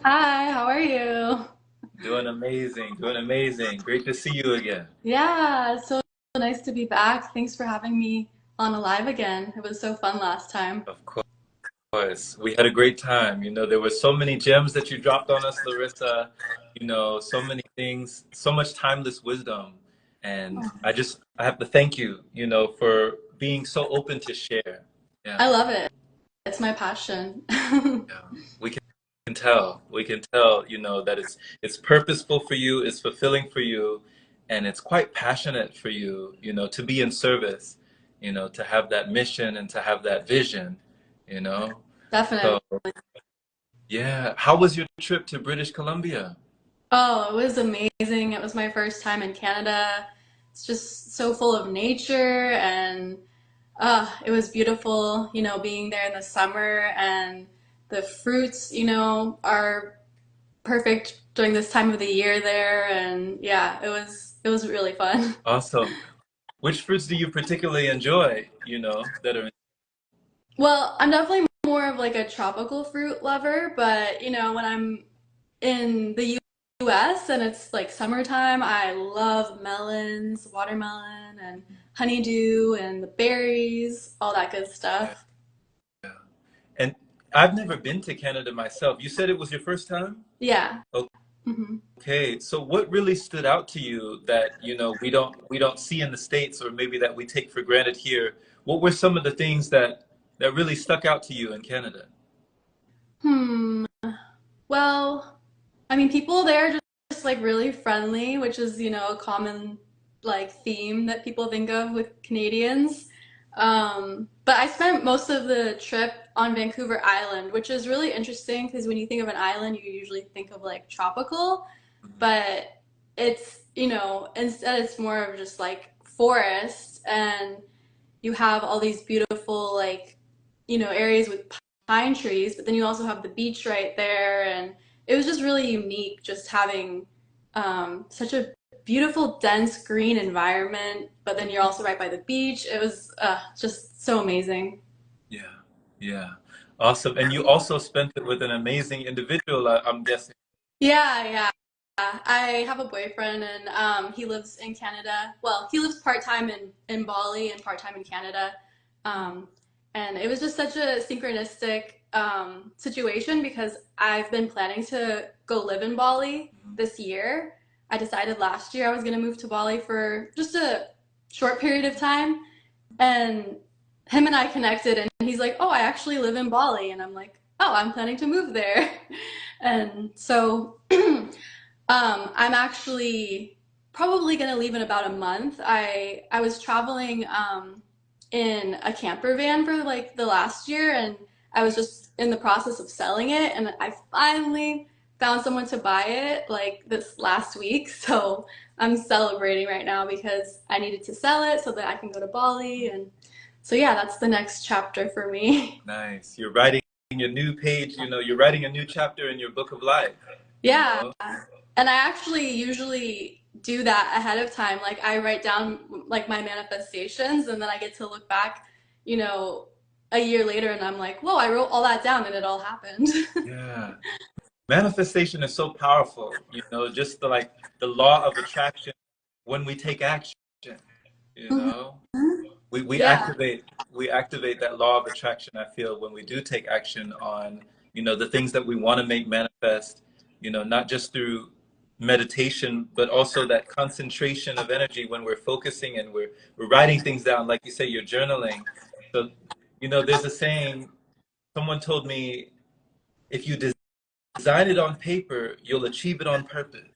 Hi, how are you? Doing amazing, doing amazing. Great to see you again. Yeah, it's so nice to be back. Thanks for having me on Alive again. It was so fun last time. Of course. We had a great time. There were so many gems that you dropped on us, Larissa. So many things, so much timeless wisdom. And I have to thank you, for being so open to share. Yeah. I love it. It's my passion. Yeah. We can tell. We can tell, that it's purposeful for you, it's fulfilling for you, and it's quite passionate for you, to be in service, to have that mission and to have that vision, you know. Definitely. So, yeah. How was your trip to British Columbia? Oh, it was amazing. It was my first time in Canada. It's just so full of nature and it was beautiful, being there in the summer and the fruits, are perfect during this time of the year there and yeah, it was really fun. Awesome. Which fruits do you particularly enjoy, that are Well, I'm definitely more of like a tropical fruit lover, but when I'm in the US and it's like summertime, I love melons, watermelon, and honeydew and the berries, all that good yeah. stuff. And I've never been to Canada myself. You said it was your first time? Yeah. hmm Okay, so what really stood out to you that, we don't see in the States or maybe that we take for granted here? What were some of the things that really stuck out to you in Canada? Hmm. Well, I mean, people there are just like really friendly, which is, a common like theme that people think of with Canadians. But I spent most of the trip on Vancouver Island, which is really interesting because when you think of an island, you usually think of like tropical, but it's, instead it's more of just like forest and you have all these beautiful like areas with pine trees, but then you also have the beach right there, and it was just really unique just having such a beautiful dense green environment, but then you're also right by the beach. It was just so amazing. Yeah, yeah. Awesome. And you also spent it with an amazing individual, I'm guessing. Yeah, yeah. I have a boyfriend and he lives in Canada. Well, he lives part-time in Bali and part-time in Canada. Um, and it was just such a synchronistic situation because I've been planning to go live in Bali Mhm. this year. I decided last year I was going to move to Bali for just a short period of time. And him and I connected, and he's like, "Oh, I actually live in Bali," and I'm like, "Oh, I'm planning to move there." And so, I'm actually probably gonna leave in about a month. I was traveling in a camper van for like the last year, and I was just in the process of selling it, and I finally found someone to buy it like this last week. So I'm celebrating right now because I needed to sell it so that I can go to Bali, and so yeah, that's the next chapter for me. Nice. You're writing your new page, you're writing a new chapter in your book of life, you Yeah, know? and I actually usually do that ahead of time. Like I write down like my manifestations and then I get to look back, you know, a year later and I'm like, whoa, I wrote all that down and it all happened. Yeah. Manifestation is so powerful, just the law of attraction when we take action, you Mhm. know. We Yeah, activate that law of attraction, I feel, when we do take action on, the things that we want to make manifest, not just through meditation, but also that concentration of energy when we're focusing and we're writing things down, like you say, you're journaling. So, there's a saying, someone told me, if you design it on paper, you'll achieve it on purpose.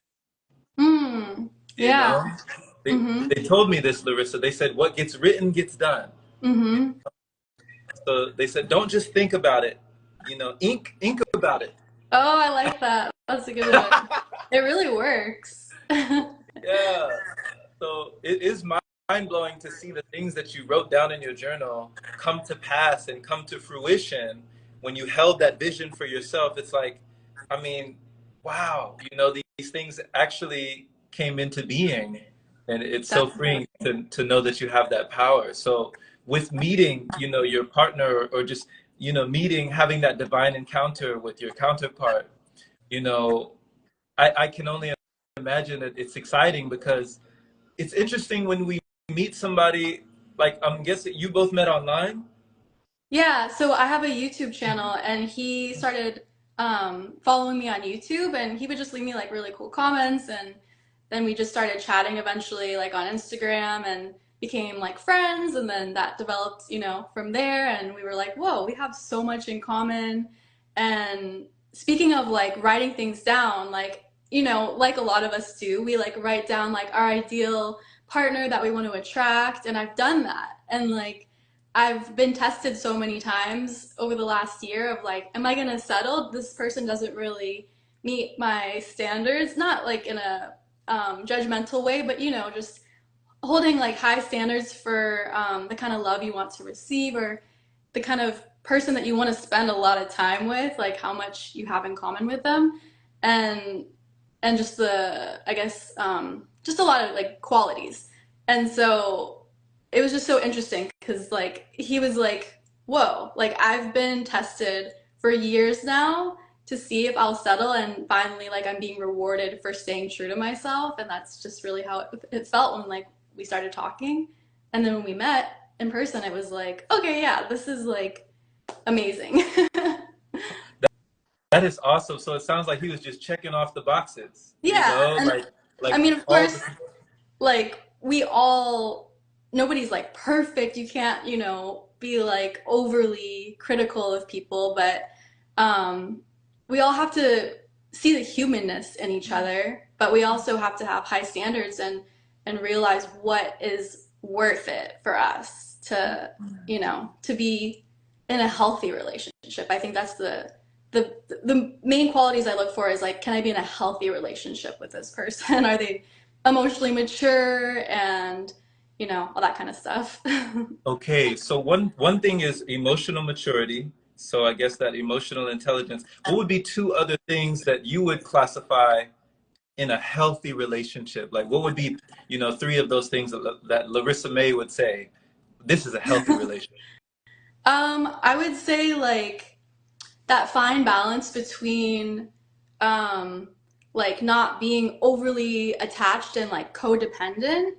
mm, You yeah, know, they mm-hmm, they told me this, Larissa. They said, what gets written gets done. mm-hmm. So they said, don't just think about it, ink about it. Oh, I like that. That's a good one. It really works. Yeah. So it is mind blowing to see the things that you wrote down in your journal come to pass and come to fruition when you held that vision for yourself. It's like, I mean, wow, these things actually came into being. And it's so Definitely. freeing to know that you have that power. So with meeting, your partner or just, meeting, having that divine encounter with your counterpart, you know, I can only imagine that it's exciting because it's interesting when we meet somebody, like I'm guessing you both met online. Yeah, so I have a YouTube channel and he started following me on YouTube and he would just leave me like really cool comments and then we just started chatting eventually like on Instagram and became like friends and then that developed, from there and we were like, whoa, we have so much in common. And speaking of like writing things down, like, like a lot of us do, we like write down like our ideal partner that we want to attract and I've done that. And like I've been tested so many times over the last year of like, am I gonna settle? This person doesn't really meet my standards, not like in a judgmental way, but just holding like high standards for the kind of love you want to receive or the kind of person that you want to spend a lot of time with, like how much you have in common with them, and just I guess just a lot of like qualities. And so it was just so interesting because like he was like, whoa, like I've been tested for years now to see if I'll settle and finally like I'm being rewarded for staying true to myself and that's just really how it felt when like we started talking and then when we met in person it was like okay yeah this is like amazing. That is awesome. So it sounds like he was just checking off the boxes, Yeah, and I like mean of all course the. like we all nobody's like perfect you can't be like overly critical of people but um we all have to see the humanness in each other but we also have to have high standards and realize what is worth it for us to to be in a healthy relationship. I think that's the main qualities I look for is like, can I be in a healthy relationship with this person? Are they emotionally mature and all that kind of stuff. Okay, so one thing is emotional maturity. So I guess that emotional intelligence. What would be two other things that you would classify in a healthy relationship? Like what would be, three of those things that Larissa May would say, this is a healthy relationship. I would say like that fine balance between um like not being overly attached and like codependent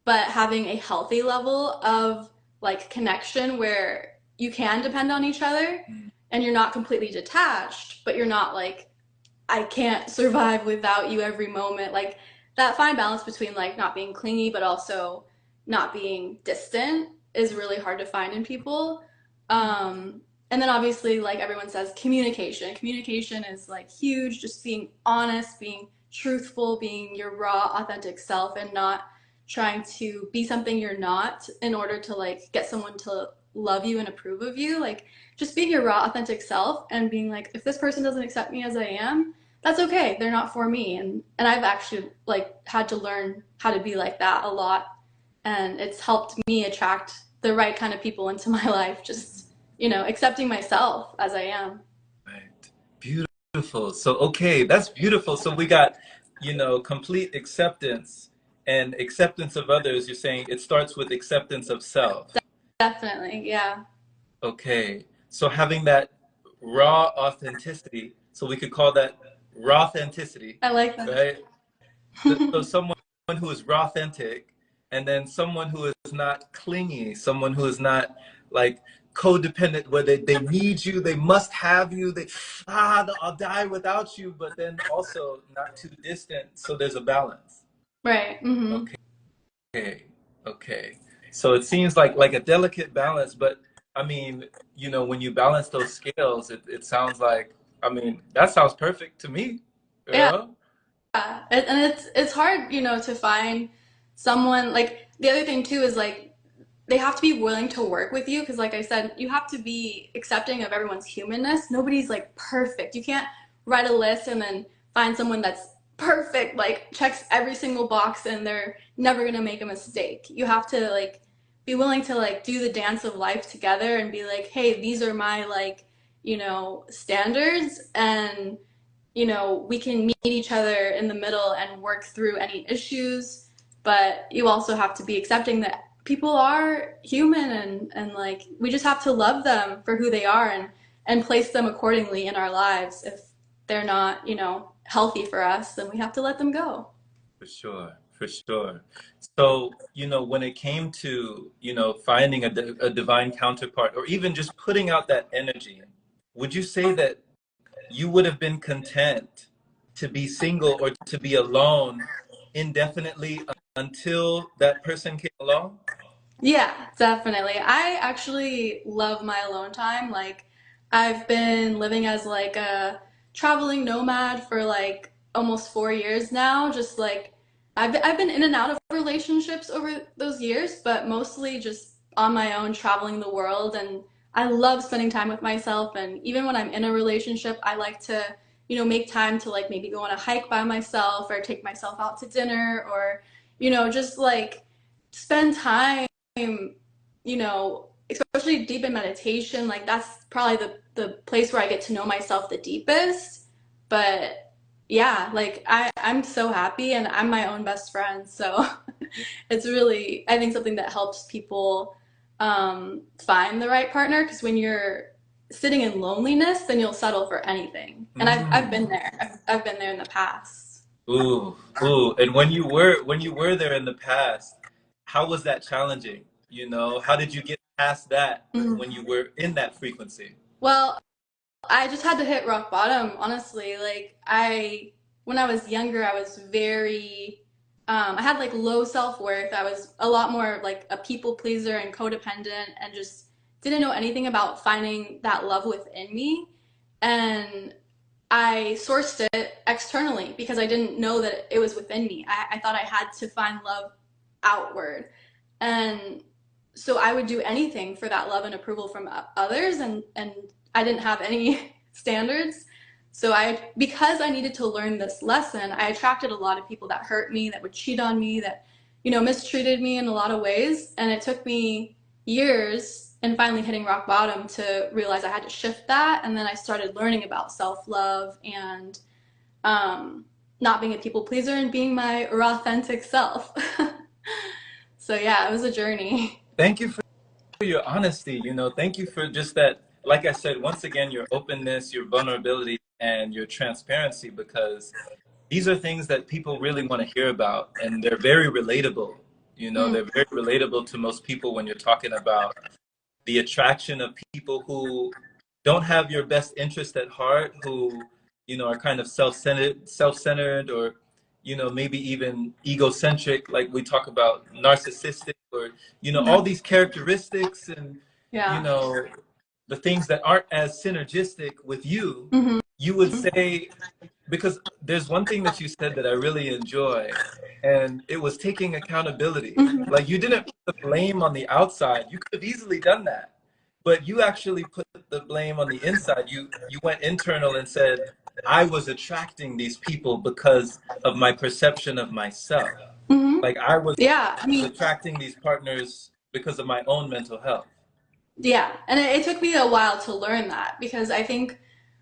but having a healthy level of like connection where you can depend on each other and you're not completely detached but you're not like I can't survive without you every moment. Like that fine balance between like not being clingy but also not being distant is really hard to find in people. And then obviously, like everyone says, communication. Communication is like huge. Just being honest, being truthful, being your raw, authentic self, and not trying to be something you're not in order to like get someone to love you and approve of you. Like just being your raw, authentic self and being like, if this person doesn't accept me as I am, that's okay. They're not for me. And I've actually like had to learn how to be like that a lot. And it's helped me attract the right kind of people into my life. Just, accepting myself as I am. Right. Beautiful. So, okay, that's beautiful. So we got, complete acceptance and acceptance of others. You're saying it starts with acceptance of self. Definitely. Yeah. Okay. So having that raw authenticity, so we could call that raw authenticity, I like that. right? So someone who is raw authentic, and then someone who is not clingy, someone who is not like codependent, where they need you, they must have you, I'll die without you, but then also not too distant. So there's a balance. Right. Okay. Okay, okay. So it seems like a delicate balance, but I mean, when you balance those scales, it sounds like, I mean, that sounds perfect to me, you Yeah. know? And it's hard, to find someone like the other thing too is like they have to be willing to work with you because like I said, you have to be accepting of everyone's humanness. Nobody's like perfect. You can't write a list and then find someone that's perfect, like checks every single box and they're never gonna make a mistake. You have to like be willing to like do the dance of life together and be like, hey, these are my like, standards and we can meet each other in the middle and work through any issues, but you also have to be accepting that people are human and like we just have to love them for who they are and place them accordingly in our lives if they're not, you know, healthy for us, then we have to let them go. For sure, for sure. So, when it came to, finding a divine counterpart or even just putting out that energy, would you say that you would have been content to be single or to be alone indefinitely until that person came along? Yeah, definitely. I actually love my alone time. Like, I've been living as like a traveling nomad for like almost 4 years now. Just like I've been in and out of relationships over those years, but mostly just on my own, traveling the world. And I love spending time with myself. And even when I'm in a relationship, I like to, you know, make time to like maybe go on a hike by myself or take myself out to dinner or, you know, just like spend time, you know, especially deep in meditation, like that's probably the place where I get to know myself the deepest. But yeah, like I'm so happy and I'm my own best friend. So it's really, I think, something that helps people find the right partner, because when you're sitting in loneliness, then you'll settle for anything. And I've been Mm. there. I've been there in the past. Ooh, ooh. And when you were there in the past, how was that challenging? How did you get past that Mm. when you were in that frequency? Well, I just had to hit rock bottom, honestly. Like when I was younger, I was very, I had like low self-worth. I was a lot more like a people pleaser and codependent and just didn't know anything about finding that love within me. And I sourced it externally because I didn't know that it was within me. I thought I had to find love outward. And so I would do anything for that love and approval from others, and I didn't have any standards. So because I needed to learn this lesson, I attracted a lot of people that hurt me, that would cheat on me, that, you know, mistreated me in a lot of ways. And it took me years and finally hitting rock bottom to realize I had to shift that. And then I started learning about self-love and um, not being a people pleaser and being my authentic self. So yeah, it was a journey. Thank you for your honesty. Thank you for just that. Like I said, once again, your openness, your vulnerability, and your transparency, because these are things that people really want to hear about, and they're very relatable. Mm. They're very relatable to most people when you're talking about the attraction of people who don't have your best interest at heart, who are kind of self-centered, or maybe even egocentric, like we talk about narcissistic, or all these characteristics, and you Yeah. know the things that aren't as synergistic with you. Mm-hmm. You would say, because there's one thing that you said that I really enjoy, and it was taking accountability. Mm-hmm. Like, you didn't put the blame on the outside. You could have easily done that, but you actually put the blame on the inside. You went internal and said, I was attracting these people because of my perception of myself. Mm-hmm. Like, I was Yeah, I mean, attracting these partners because of my own mental health. yeah, and it took me a while to learn that, because I think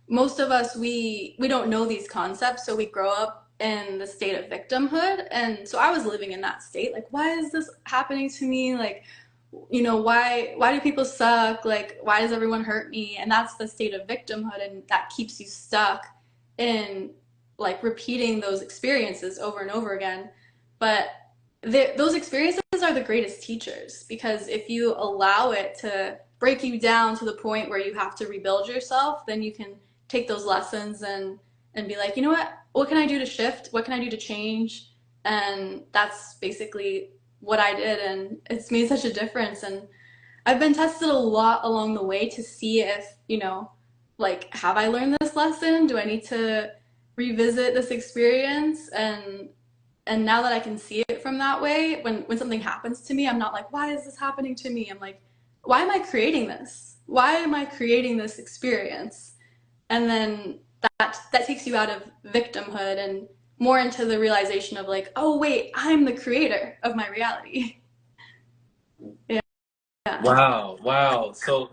most of us, we don't know these concepts, so we grow up in the state of victimhood, and so I was living in that state. Like, why is this happening to me? Like, you know, why do people suck? Like, why does everyone hurt me? And that's the state of victimhood, and that keeps you stuck in like repeating those experiences over and over again. But those experiences are the greatest teachers, because if you allow it to break you down to the point where you have to rebuild yourself, then you can take those lessons and be like, you know what can I do to shift? What can I do to change? And that's basically what I did, and it's made such a difference. And I've been tested a lot along the way to see if, you know, like, have I learned this lesson? Do I need to revisit this experience? And now that I can see it from that way, when something happens to me, I'm not like, why is this happening to me? I'm like, why am I creating this? Why am I creating this experience? And then that takes you out of victimhood and more into the realization of like, oh wait, I'm the creator of my reality. Yeah. Wow, wow. So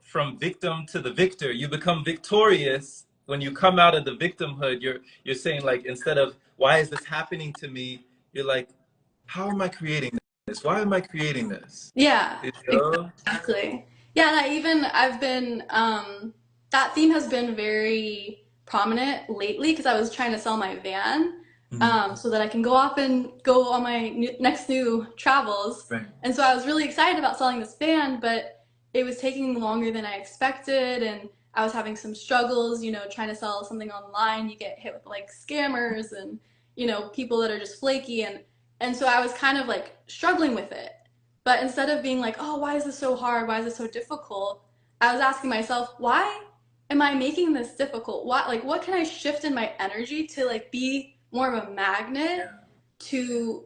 from victim to the victor, you become victorious when you come out of the victimhood. You're saying, like, instead of why is this happening to me, you're like, how am I creating this? Why am I creating this? Yeah, You know? exactly. Yeah, and I've been that theme has been very prominent lately because I was trying to sell my van, Mhm. so that I can go off and go on my next new travels. Right. And so I was really excited about selling this van, but it was taking longer than I expected, and I was having some struggles, trying to sell something online. You get hit with like scammers and, people that are just flaky, and so I was kind of like struggling with it. But instead of being like, "Oh, why is this so hard? Why is this so difficult?" I was asking myself, "Why am I making this difficult? What can I shift in my energy to like be more of a magnet to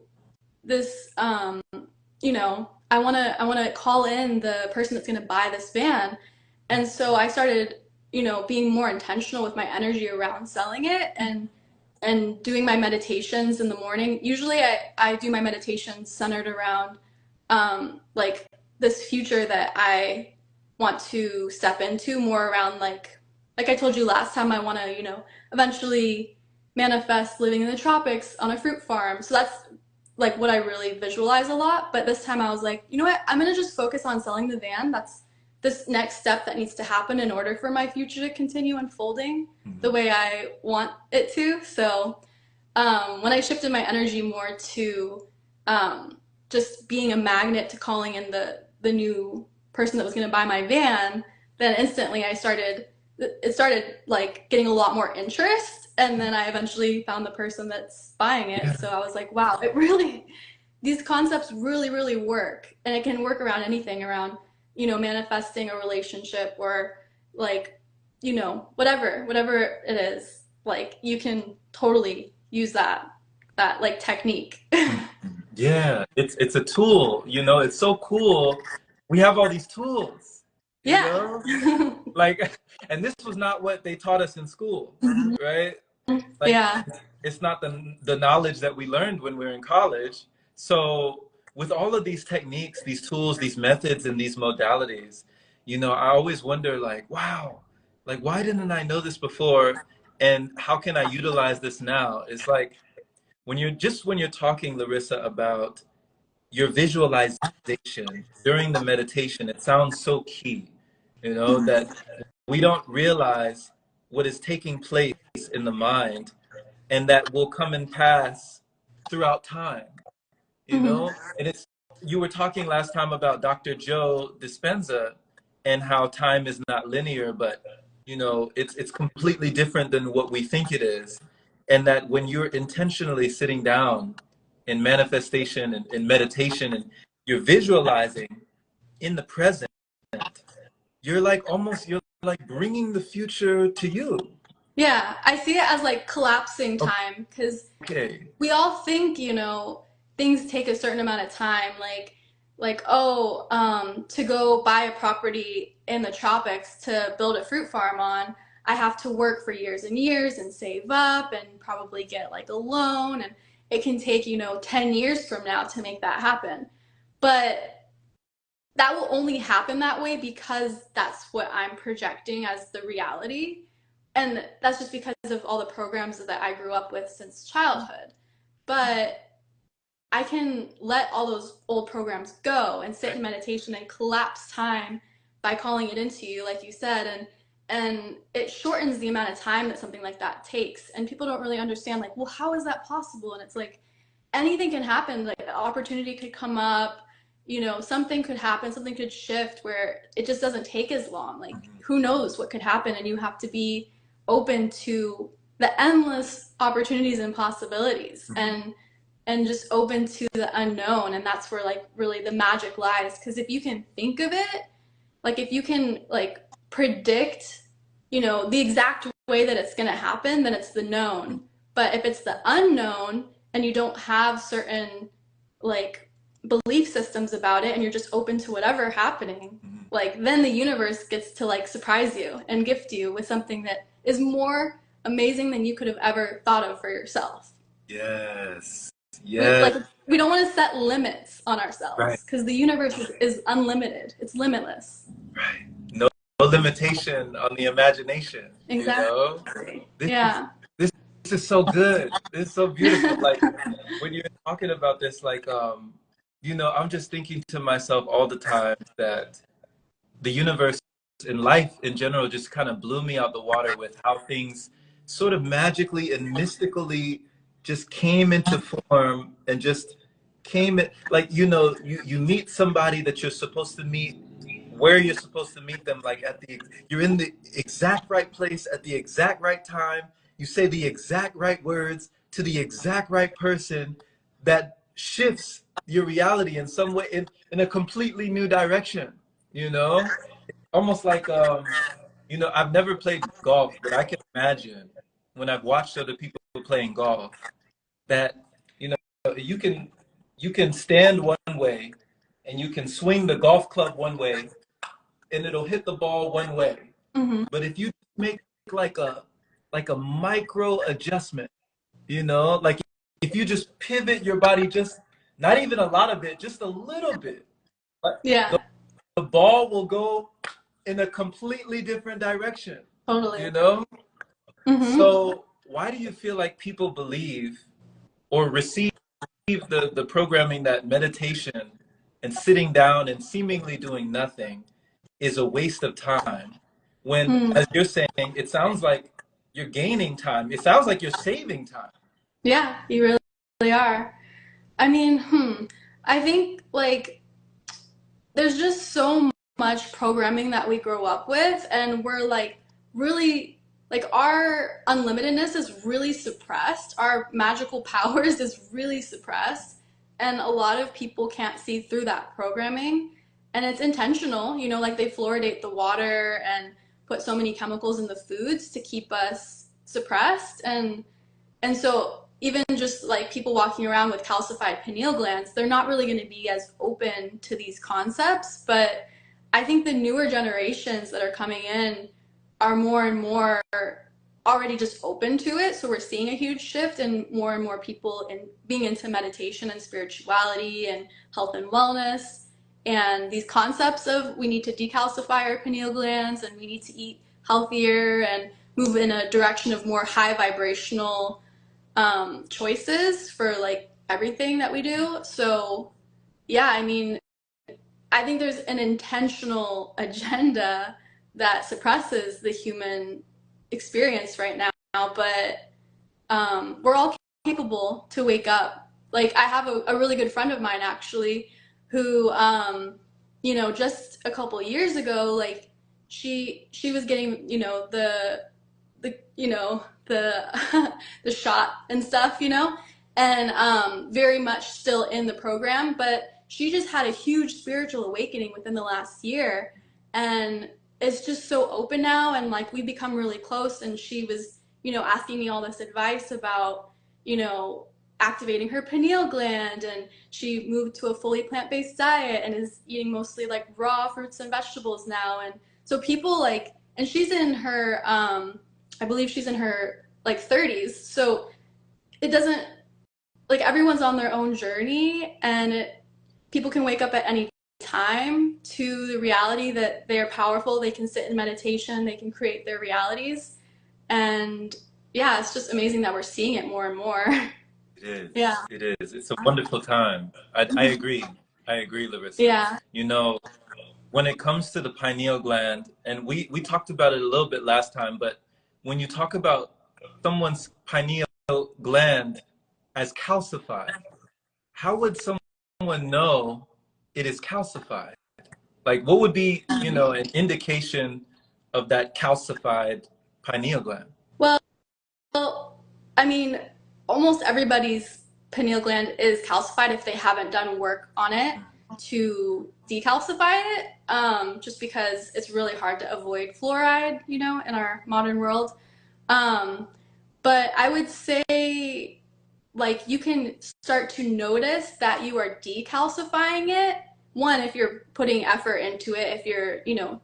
this, I want to call in the person that's going to buy this van." And so I started, being more intentional with my energy around selling it, and doing my meditations in the morning. Usually I do my meditations centered around, like this future that I want to step into, more around like I told you last time, I want to, eventually manifest living in the tropics on a fruit farm. So that's like what I really visualize a lot. But this time I was like, you know what? I'm going to just focus on selling the van. That's this next step that needs to happen in order for my future to continue unfolding the way I want it to. So when I shifted my energy more to, just being a magnet to calling in the new person that was going to buy my van, then instantly it started like getting a lot more interest, and then I eventually found the person that's buying it. Yeah. So I was like, wow, it really, these concepts really really work, and it can work around anything, around, manifesting a relationship, or like, whatever it is, like you can totally use that like technique. Yeah, it's a tool, it's so cool. We have all these tools, you Yeah. know? Like, and this was not what they taught us in school, right? Like, Yeah. it's not the knowledge that we learned when we were in college. So with all of these techniques, these tools, these methods, and these modalities, I always wonder, like, wow, like, why didn't I know this before? And how can I utilize this now? It's like when you're talking, Larissa, about your visualization during the meditation, it sounds so key, that we don't realize what is taking place in the mind, and that will come and pass throughout time, Hmm. and you were talking last time about Dr. Joe Dispenza and how time is not linear, but it's completely different than what we think it is. And that when you're intentionally sitting down in manifestation and in meditation, and you're visualizing in the present, you're like bringing the future to you. Yeah, I see it as like collapsing time, because Okay. we all think, things take a certain amount of time, oh, to go buy a property in the tropics to build a fruit farm on, I have to work for years and years and save up and probably get like a loan, and it can take, 10 years from now to make that happen. But that will only happen that way because that's what I'm projecting as the reality. And that's just because of all the programs that I grew up with since childhood. But I can let all those old programs go and sit in meditation and collapse time by calling it into you, like you said, and it shortens the amount of time that something like that takes. And people don't really understand, like, well, how is that possible? And it's like anything can happen. Like, an opportunity could come up, something could happen, something could shift where it just doesn't take as long. Like, who knows what could happen? And you have to be open to the endless opportunities and possibilities, and just open to the unknown. And that's where like really the magic lies, because if you can think of it, like if you can like predict, the exact way that it's going to happen, then it's the known. But if it's the unknown and you don't have certain like belief systems about it, and you're just open to whatever happening, like then the universe gets to like surprise you and gift you with something that is more amazing than you could have ever thought of for yourself. Yes. we Yes. like we don't want to set limits on Right. ourselves, because the universe is unlimited, it's limitless. Right. No limitation on the imagination. Exactly. This is Yeah. this is so good. This is so beautiful. Like when you're talking about this, like I'm just thinking to myself all the time that the universe and life in general just kind of blew me out the water with how things sort of magically and mystically just came into form and just came in, like, you meet somebody that you're supposed to meet where you're supposed to meet them, like you're in the exact right place at the exact right time. You say the exact right words to the exact right person that shifts your reality in some way, in a completely new direction, you know? Almost like, I've never played golf, but I can imagine when I've watched other people playing golf that, you know, you can stand one way and you can swing the golf club one way and it'll hit the ball one way. Mm-hmm. But if you make like a micro adjustment, like if you just pivot your body, just not even a lot of it, just a little bit, the, Yeah, the ball will go in a completely different direction, totally. you know? Mm-hmm. So why do you feel like people believe or receive the programming that meditation and sitting down and seemingly doing nothing is a waste of time, when, Hmm. as you're saying, it sounds like you're gaining time. It sounds like you're saving time. Yeah, you really are. I mean, I think like there's just so much programming that we grow up with, and we're like really like our unlimitedness is really suppressed. Our magical powers is really suppressed, and a lot of people can't see through that programming. And it's intentional, like they fluoridate the water and put so many chemicals in the foods to keep us suppressed. And so even just like people walking around with calcified pineal glands, they're not really going to be as open to these concepts. But I think the newer generations that are coming in are more and more already just open to it. So we're seeing a huge shift and more people in being into meditation and spirituality and health and wellness. And these concepts of we need to decalcify our pineal glands and we need to eat healthier and move in a direction of more high vibrational choices for like everything that we do. So, yeah, I mean, I think there's an intentional agenda that suppresses the human experience right now, but we're all capable to wake up. Like, I have a really good friend of mine actually who, just a couple years ago, like, she was getting, the the shot and stuff, and very much still in the program, but she just had a huge spiritual awakening within the last year, and it's just so open now, and like we become really close, and she was, asking me all this advice about, you know, activating her pineal gland, and she moved to a fully plant-based diet and is eating mostly like raw fruits and vegetables now. And so people like, and she's in her I believe she's in her like 30s. So it doesn't, like, everyone's on their own journey, and people can wake up at any time to the reality that they are powerful. They can sit in meditation, they can create their realities. And yeah, it's just amazing that we're seeing it more and more. It is. Yeah. It is. It's a wonderful time. I agree. I agree, Larissa. Yeah. You know, when it comes to the pineal gland, and we talked about it a little bit last time, but when you talk about someone's pineal gland as calcified, how would someone know it is calcified? Like, what would be, an indication of that calcified pineal gland? Well, I mean, almost everybody's pineal gland is calcified if they haven't done work on it to decalcify it, just because it's really hard to avoid fluoride, in our modern world. Um, but I would say, like, you can start to notice that you are decalcifying it. One, if you're putting effort into it, if you're,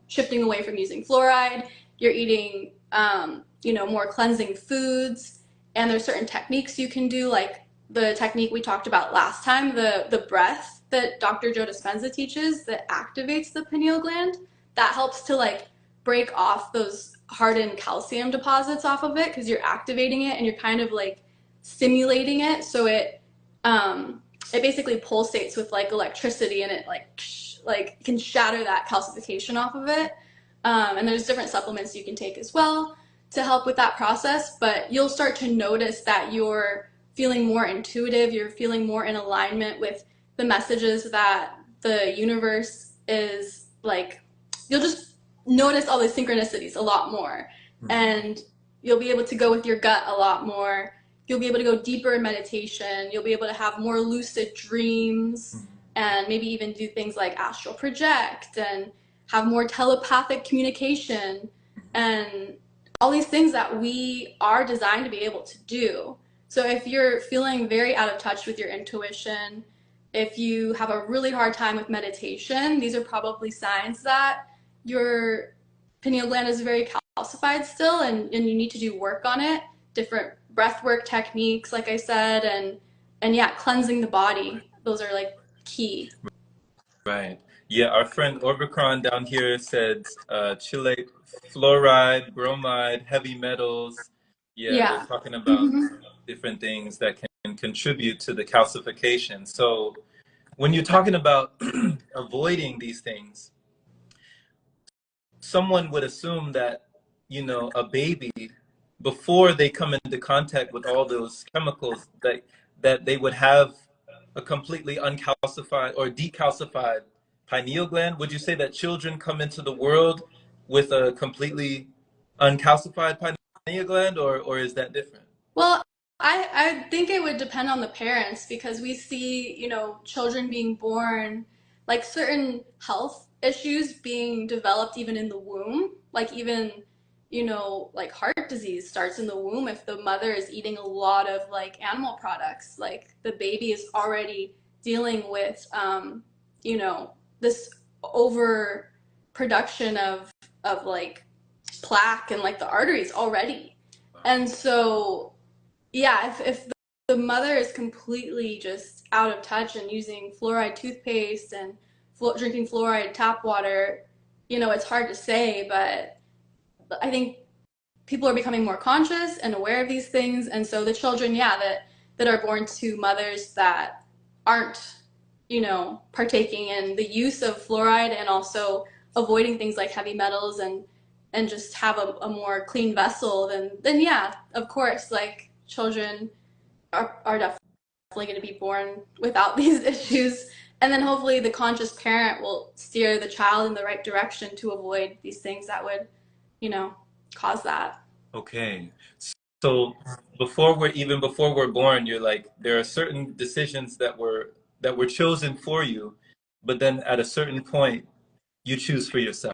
shifting away from using fluoride, you're eating, more cleansing foods, and there's certain techniques you can do, like the technique we talked about last time, the breath that Dr. Joe Dispenza teaches that activates the pineal gland. That helps to like break off those hardened calcium deposits off of it, because you're activating it and you're kind of like stimulating it, so it basically pulsates with like electricity, and it like can shatter that calcification off of it. And there's different supplements you can take as well to help with that process, but you'll start to notice that you're feeling more intuitive, you're feeling more in alignment with the messages that the universe is like, you'll just notice all the synchronicities a lot more. Mhm. And you'll be able to go with your gut a lot more. You'll be able to go deeper in meditation. You'll be able to have more lucid dreams Mhm. and maybe even do things like astral project and have more telepathic communication and all these things that we are designed to be able to do. So if you're feeling very out of touch with your intuition, if you have a really hard time with meditation, these are probably signs that your pineal gland is very calcified still, and you need to do work on it. Different breath work techniques, like I said, and yeah, cleansing the body. Those are like key. Right. Yeah, our friend Orbicron down here said chelate, fluoride, bromide, heavy metals. Yeah, they're Yeah. talking about Mm-hmm. different things that can contribute to the calcification. So when you're talking about avoiding these things, someone would assume that, a baby, before they come into contact with all those chemicals, that they would have a completely uncalcified or decalcified pineal gland. Would you say that children come into the world with a completely uncalcified pineal gland, or is that different? Well, I think it would depend on the parents because we see, children being born, like certain health issues being developed even in the womb. Like even, like heart disease starts in the womb if the mother is eating a lot of like animal products. Like the baby is already dealing with, this overproduction of like plaque and like the arteries already. And so yeah, if the mother is completely just out of touch and using fluoride toothpaste and drinking fluoride tap water, it's hard to say, but I think people are becoming more conscious and aware of these things. And so the children, yeah, that are born to mothers that aren't, partaking in the use of fluoride and also avoiding things like heavy metals and just have a more clean vessel, then yeah, of course, like children are definitely going to be born without these issues. And then hopefully the conscious parent will steer the child in the right direction to avoid these things that would, you know, cause that. Okay. So before we're born, you're like, there are certain decisions that were chosen for you, but then at a certain point you choose for yourself.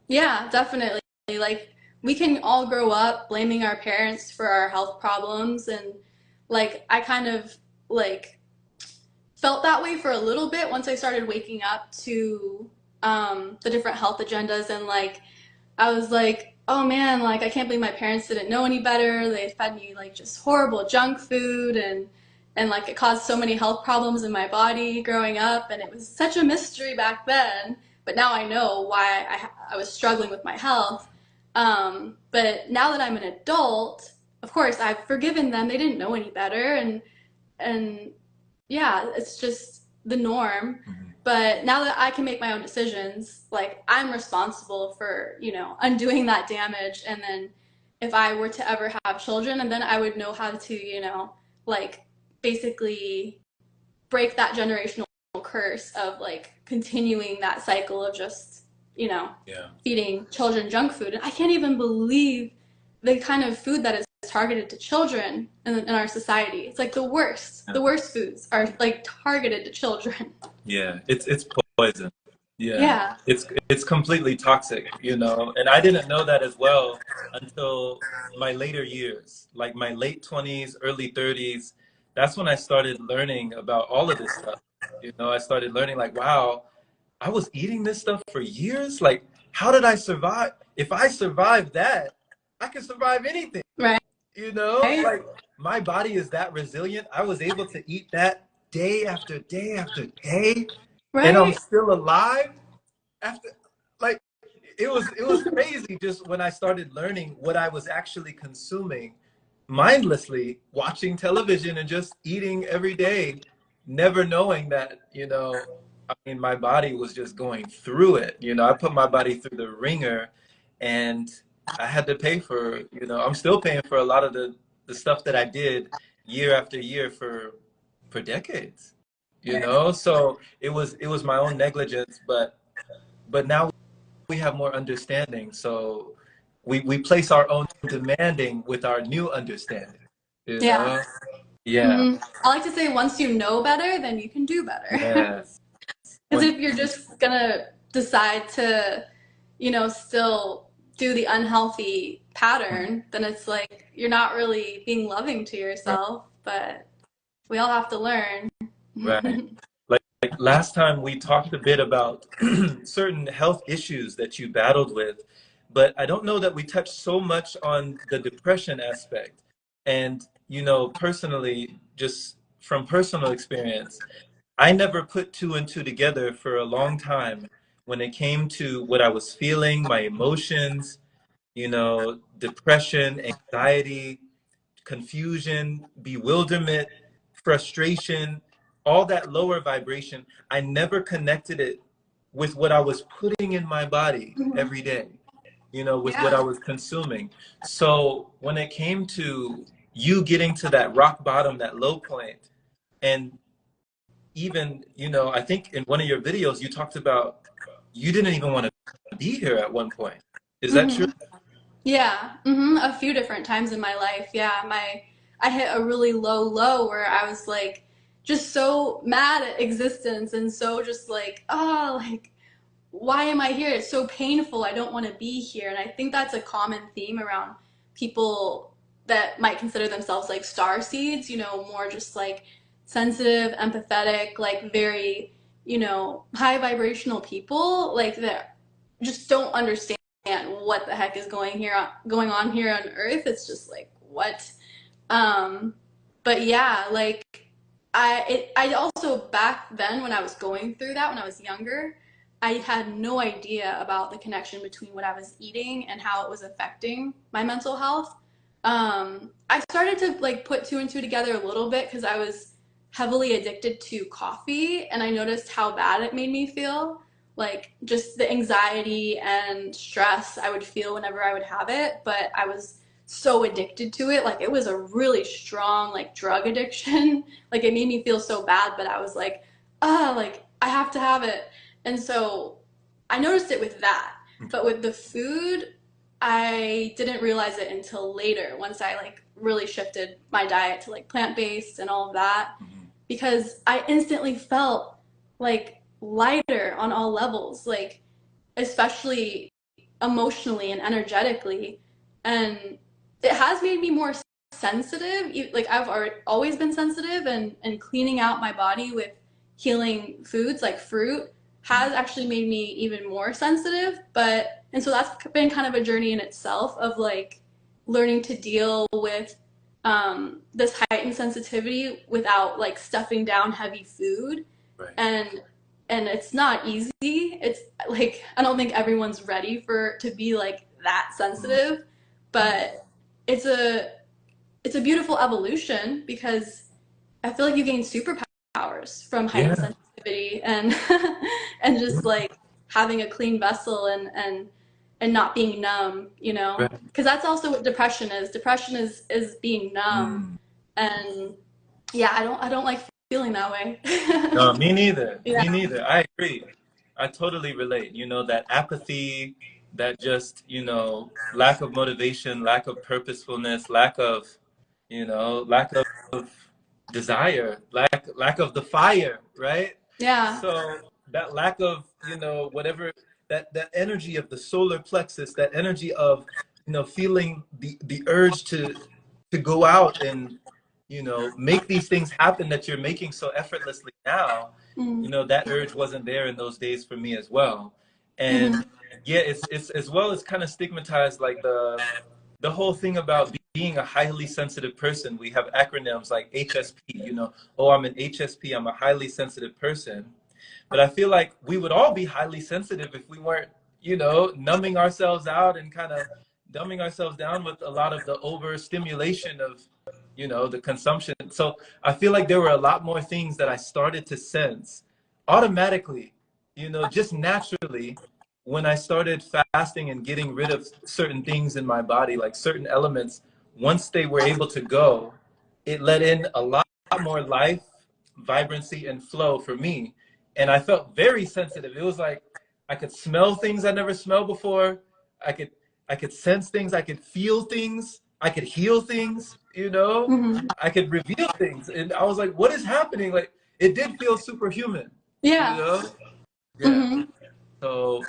Yeah, definitely. Like we can all grow up blaming our parents for our health problems, and like I kind of like felt that way for a little bit once I started waking up to the different health agendas, and like I was like, oh man, like I can't believe my parents didn't know any better. They fed me like just horrible junk food, and like it caused so many health problems in my body growing up, and it was such a mystery back then. But now I know why I was struggling with my health. But now that I'm an adult, of course I've forgiven them. They didn't know any better, and yeah, it's just the norm. Mhm. But now that I can make my own decisions, like I'm responsible for, undoing that damage. And then if I were to ever have children, and then I would know how to, like basically break that generational curse of like continuing that cycle of just, Yeah. feeding children junk food. And I can't even believe the kind of food that is targeted to children in our society. It's like the worst. The worst foods are like targeted to children. Yeah, it's poison. Yeah, Yeah. it's completely toxic, and I didn't know that as well until my later years, like my late 20s, early 30s. That's when I started learning about all of this stuff. I started learning like, wow, I was eating this stuff for years. Like, how did I survive? If I survived that, I can survive anything. Right. Like my body is that resilient. I was able to eat that day after day after day, and I'm Right. still alive after. Like it was crazy just when I started learning what I was actually consuming mindlessly, watching television and just eating every day, never knowing that, I mean, my body was just going through it. I put my body through the ringer, and I had to pay for, you know, I'm still paying for a lot of the stuff that I did year after year for decades, you know? So it was my own negligence, but now we have more understanding. So we place our own demanding with our new understanding, you Yeah. know? Yeah. Hmm. I like to say once you know better, then you can do better. Yes. Because When if you're just gonna decide to, still do the unhealthy pattern, then it's like you're not really being loving to right, yourself. But we all have to learn. right. Like last time we talked a bit about certain health issues that you battled with, but I don't know that we touched so much on the depression aspect. And, you know, personally, just from personal experience, I never put two and two together for a long time when it came to what I was feeling, my emotions, you know, depression, anxiety, confusion, bewilderment, frustration, all that lower vibration. I never connected it with what I was putting in my body Mhm. every day, you know, with what I Yeah. was consuming. So when it came to you getting to that rock bottom, that low point, and even, you know, I think in one of your videos, you talked about you didn't even want to be here at one point. Is that true? Hmm. Yeah. A few different times in my life. Yeah. I hit a really low low where I was like just so mad at existence and so just like, oh, like why am I here? It's so painful. I don't want to be here. And I think that's a common theme around people that might consider themselves like star seeds, more just like sensitive, empathetic, like very, high vibrational people, like that just don't understand what the heck is going on here on Earth. It's just like, what? Um, but yeah, like I also back then when I was going through that when I was younger, I had no idea about the connection between what I was eating and how it was affecting my mental health. I started to like put two and two together a little bit because I was heavily addicted to coffee and I noticed how bad it made me feel. Like just the anxiety and stress I would feel whenever I would have it, but I was so addicted to it. Like it was a really strong like drug addiction. Like it made me feel so bad, but I was like, like I have to have it. And so I noticed it with that. But with the food, I didn't realize it until later once I like really shifted my diet to like plant-based and all of that Mhm. because I instantly felt like lighter on all levels, like especially emotionally and energetically. And it has made me more sensitive. Like I've always been sensitive, and cleaning out my body with healing foods like fruit has actually made me even more sensitive. And so that's been kind of a journey in itself of like learning to deal with this heightened sensitivity without like stuffing down heavy food. Right. and and it's not easy. It's like I don't think everyone's ready for to be like that Mhm. sensitive, but it's a it's a beautiful evolution because I feel like you gain superpowers from heightened Yeah. sensitivity and and just like having a clean vessel and not being numb, Right. because that's also what depression is. Depression is being numb, Mm. and yeah, I don't like feeling that way. No, me neither. Yeah. Me neither. I agree. I totally relate. You know, that apathy, that just, you know, lack of motivation, lack of purposefulness, lack of, you know, lack of desire, lack of the fire, right? Yeah. So that lack of, you know, whatever that energy of the solar plexus, that energy of, you know, feeling the urge to go out and, you know, make these things happen that you're making so effortlessly now. Mm. You know, that urge wasn't there in those days for me as well. Hmm. And yeah, it's as well as kind of stigmatized, like the whole thing about being a highly sensitive person. We have acronyms like HSP, you know, oh, I'm an HSP, I'm a highly sensitive person. But I feel like we would all be highly sensitive if we weren't, you know, numbing ourselves out and kind of dumbing ourselves down with a lot of the overstimulation of, you know, the consumption. So I feel like there were a lot more things that I started to sense automatically, you know, just naturally, when I started fasting and getting rid of certain things in my body, like certain elements, once they were able to go, it let in a lot more life, vibrancy, and flow for me. And I felt very sensitive. It was like I could smell things I never smelled before. I could I could sense things. I could feel things. I could heal things. You know, Hmm. I could reveal things. And I was like, what is happening? Like it did feel superhuman. You Yeah. know, yeah. Hmm. So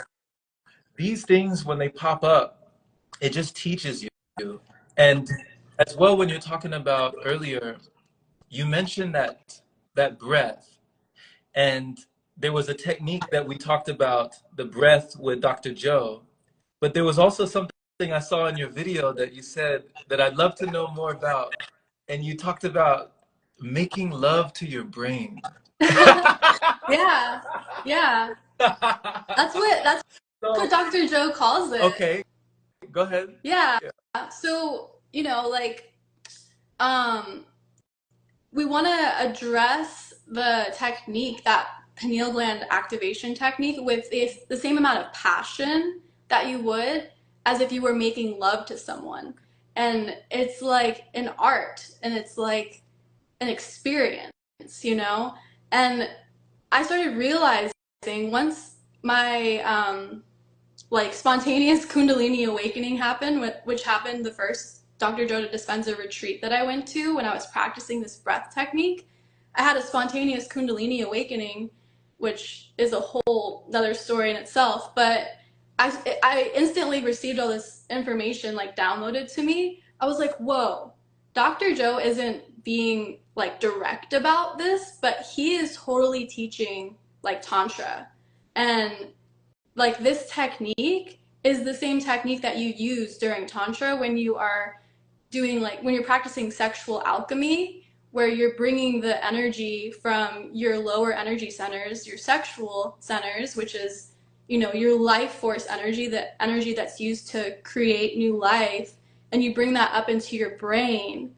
these things when they pop up, it just teaches you. And as well, when you're talking about earlier, you mentioned that breath, and there was a technique that we talked about, the breath with Dr. Joe, but there was also something I saw in your video that you said that I'd love to know more about, and you talked about making love to your brain. Yeah. Yeah. That's what So, Dr. Joe calls it. okay, go ahead. Yeah. Yeah. So, like um we want to address the technique, that pineal gland activation technique, with the same amount of passion that you would as if you were making love to someone. And it's like an art, and it's like an experience, you know? And I started realizing once my like spontaneous Kundalini awakening happened, which happened the first Dr. Joe Dispenza retreat that I went to when I was practicing this breath technique. I had a spontaneous Kundalini awakening, which is a whole other story in itself. But I instantly received all this information like downloaded to me. I was like, whoa, Dr. Joe isn't being like direct about this, but he is totally teaching like Tantra. And like this technique is the same technique that you use during Tantra when you are doing, like, when you're practicing sexual alchemy, where you're bringing the energy from your lower energy centers, your sexual centers, which is, your life force energy, the energy that's used to create new life, and you bring that up into your brain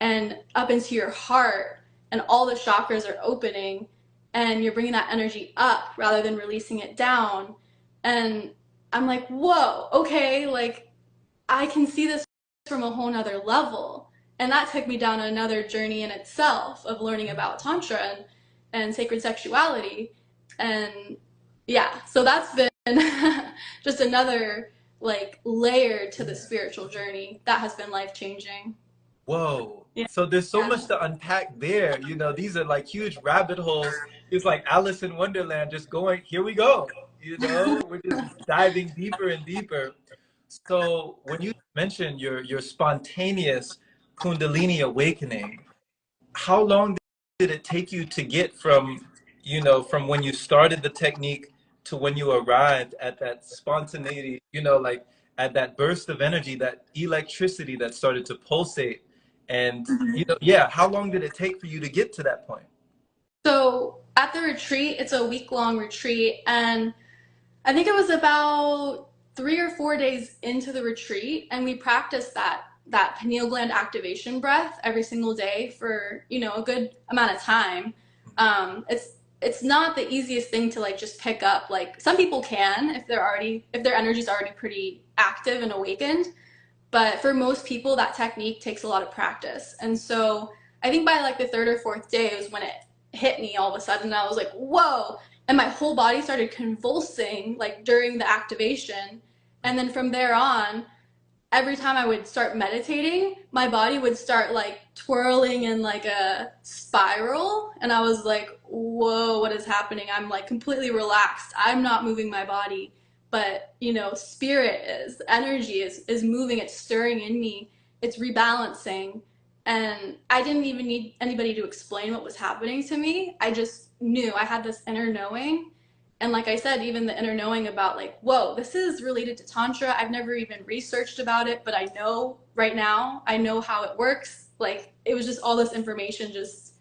and up into your heart, and all the chakras are opening, and you're bringing that energy up rather than releasing it down. And I'm like, whoa, okay, like I can see this from a whole nother level. And that took me down another journey in itself of learning about Tantra and sacred sexuality. And yeah, so that's been just another like layer to the spiritual journey that has been life changing. Whoa. Yeah. So there's so Yeah. much to unpack there. You know, these are like huge rabbit holes. It's like Alice in Wonderland, just going, here we go. You know, we're just diving deeper and deeper. So when you mentioned your spontaneous Kundalini awakening, how long did it take you to get from, from when you started the technique to when you arrived at that spontaneity, like at that burst of energy, that electricity that started to pulsate? And, yeah, how long did it take for you to get to that point? So at the retreat, it's a week long retreat, and I think it was about 3 or 4 days into the retreat, and we practiced that pineal gland activation breath every single day for a good amount of time. It's not the easiest thing to like just pick up. Like some people can if their energy is already pretty active and awakened, but for most people that technique takes a lot of practice. And so I think by like the third or fourth day was when it hit me all of a sudden. I was like, whoa. And my whole body started convulsing like during the activation. And then from there on, every time I would start meditating, my body would start like twirling in like a spiral. And I was like, whoa, what is happening? I'm like completely relaxed. I'm not moving my body, but spirit is, energy is moving, it's stirring in me, it's rebalancing. And I didn't even need anybody to explain what was happening to me. I just knew, I had this inner knowing. And like I said, even the inner knowing about like, whoa, this is related to Tantra. I've never even researched about it, but I know right now, I know how it works. Like it was just all this information just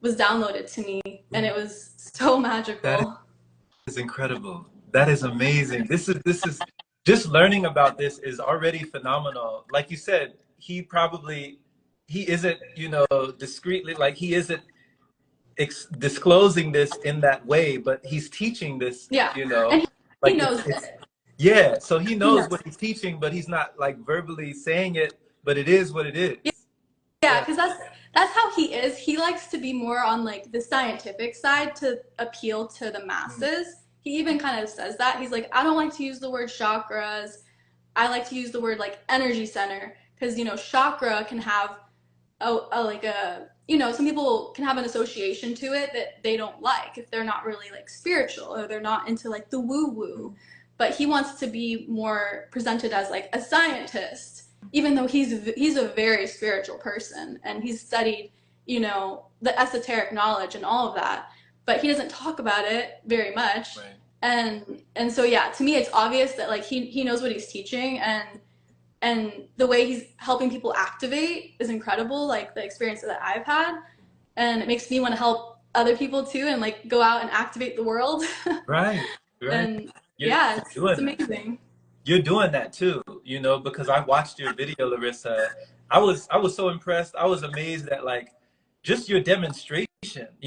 was downloaded to me, and it was so That magical. is incredible. That is amazing. This is just learning about this is already phenomenal. Like you said, he isn't, discreetly, like he isn't disclosing this in that way, but he's teaching this, Yeah. And like he knows it's it. Yeah, so he He knows knows. what he's teaching, but he's not like verbally saying it, but it is what it is. Yeah, Yeah. because that's how he is. He likes to be more on like the scientific side to appeal to the Mm. masses. He even kind of says that. He's like, I don't like to use the word chakras. I like to use the word like energy center because chakra can have like a some people can have an association to it that they don't like if they're not really like spiritual or they're not into like the woo woo, but he wants to be more presented as like a scientist, even though he's a very spiritual person and he's studied the esoteric knowledge and all of that, but he doesn't talk about it very much. Right. And so yeah, to me it's obvious that like he knows what he's teaching, and the way he's helping people activate is incredible, like the experience that I've had, and it makes me want to help other people too and like go out and activate the world. Right. Right. And You're yeah, it's doing that. amazing. You're doing that too, because I watched your video, Larissa. I was so impressed. I was amazed at like just your demonstration.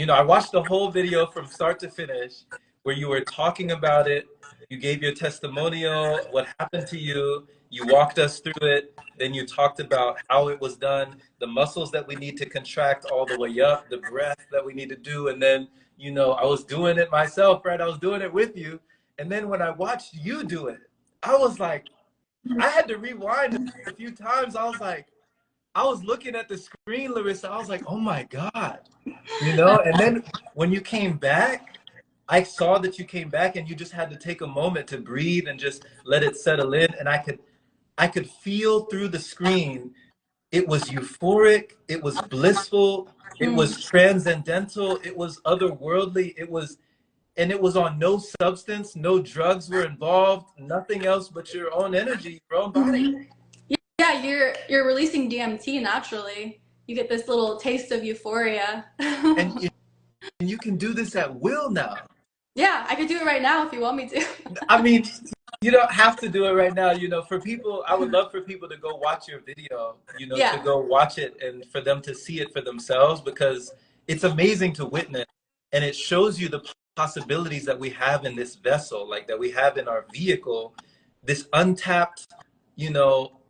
I watched the whole video from start to finish where you were talking about it. You gave your testimonial, what happened to you. You walked us through it. Then you talked about how it was done, the muscles that we need to contract all the way up, the breath that we need to do. And then, I was doing it myself, right? I was doing it with you. And then when I watched you do it, I was like, I had to rewind a few times. I was looking at the screen, Larissa. I was like, oh my God, And then when you came back, I saw that you came back and you just had to take a moment to breathe and just let it settle in. And I could feel through the screen. It was euphoric. It was blissful. It was Mm. transcendental. It was otherworldly. And it was on no substance, no drugs were involved, nothing else but your own energy, your own body. Mm-hmm. Yeah, you're releasing DMT naturally. You get this little taste of euphoria. And you can do this at will now. Yeah, I could do it right now if you want me to. I mean, you don't have to do it right now. For people, I would love for people to go watch your video, to Yeah. go watch it and for them to see it for themselves because it's amazing to witness. And it shows you the possibilities that we have in this vessel, like that we have in our vehicle, this untapped,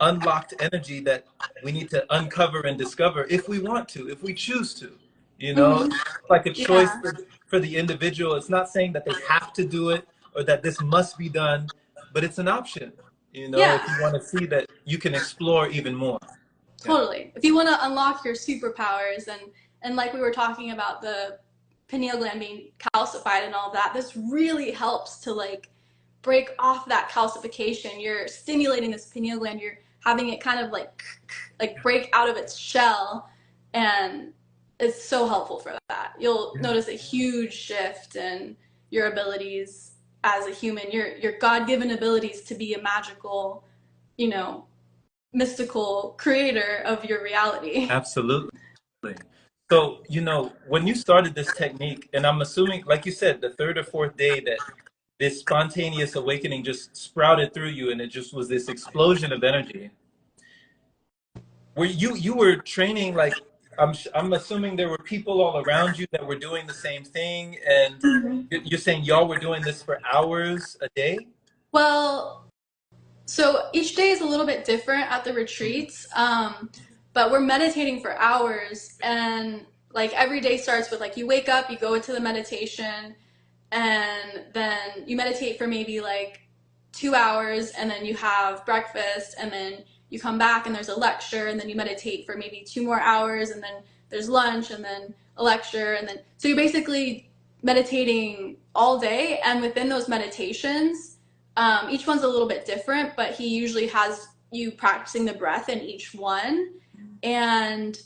unlocked energy that we need to uncover and discover if we want to, if we choose to. Hmm. It's like a choice Yeah. for the individual. It's not saying that they have to do it or that this must be done, but it's an option, Yeah. if you want to see that you can explore even more. Yeah. Totally. If you want to unlock your superpowers, and like we were talking about the pineal gland being calcified and all that, this really helps to like break off that calcification. You're stimulating this pineal gland. You're having it kind of like break out of its shell, and it's so helpful for that. You'll Yeah. notice a huge shift in your abilities as a human. Your God-given abilities to be a magical, you know, mystical creator of your reality. Absolutely. So, when you started this technique, and I'm assuming, like you said, the third or fourth day that this spontaneous awakening just sprouted through you and it just was this explosion of energy. Were you were training like I'm assuming there were people all around you that were doing the same thing and you're saying y'all were doing this for hours a day? Well, so each day is a little bit different at the retreats, but we're meditating for hours, and like every day starts with like you wake up, you go into the meditation, and then you meditate for maybe like 2 hours, and then you have breakfast, and then you come back and there's a lecture, and then you meditate for maybe 2 more hours, and then there's lunch, and then a lecture, and then so you're basically meditating all day. And within those meditations, each one's a little bit different, but he usually has you practicing the breath in each one. And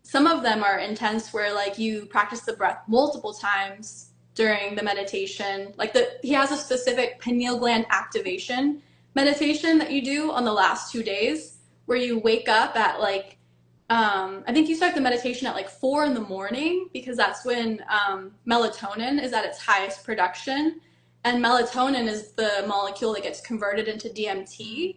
some of them are intense where like you practice the breath multiple times during the meditation. Like he has a specific pineal gland activation meditation that you do on the last 2 days where you wake up at like I think you start the meditation at like 4 in the morning because that's when melatonin is at its highest production. And melatonin is the molecule that gets converted into DMT.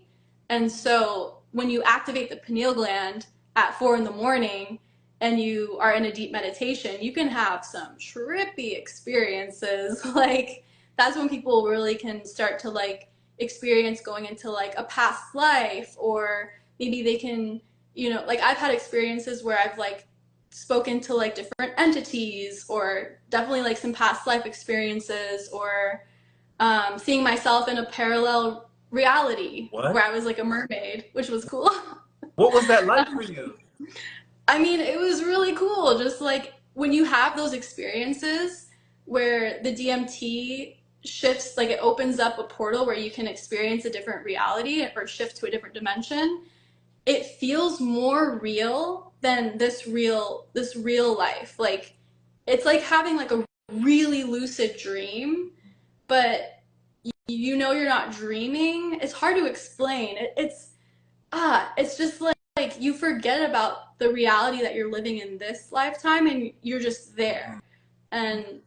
And so when you activate the pineal gland at 4 in the morning and you are in a deep meditation, you can have some trippy experiences. Like that's when people really can start to like experience going into like a past life, or maybe they can, you know, like I've had experiences where I've like spoken to like different entities, or definitely like some past life experiences, or seeing myself in a parallel reality where What? I was like a mermaid, which was cool. What was that like for you? I mean, it was really cool. Just like when you have those experiences where the DMT shifts, like it opens up a portal where you can experience a different reality or shift to a different dimension, it feels more real than this real life. Like it's like having like a really lucid dream, but you know you're not dreaming. It's hard to explain. It's just like you forget about the reality that you're living in this lifetime, and you're just there. And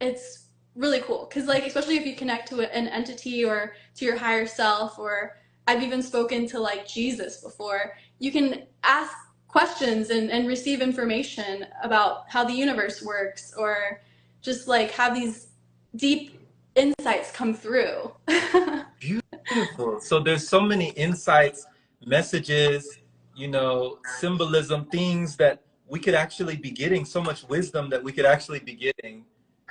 it's really cool because like especially if you connect to an entity or to your higher self, or I've even spoken to like Jesus before, you can ask questions and receive information about how the universe works, or just like have these deep insights come through. Beautiful. So there's so many insights, messages, symbolism, things that we could actually be getting, so much wisdom that we could actually be getting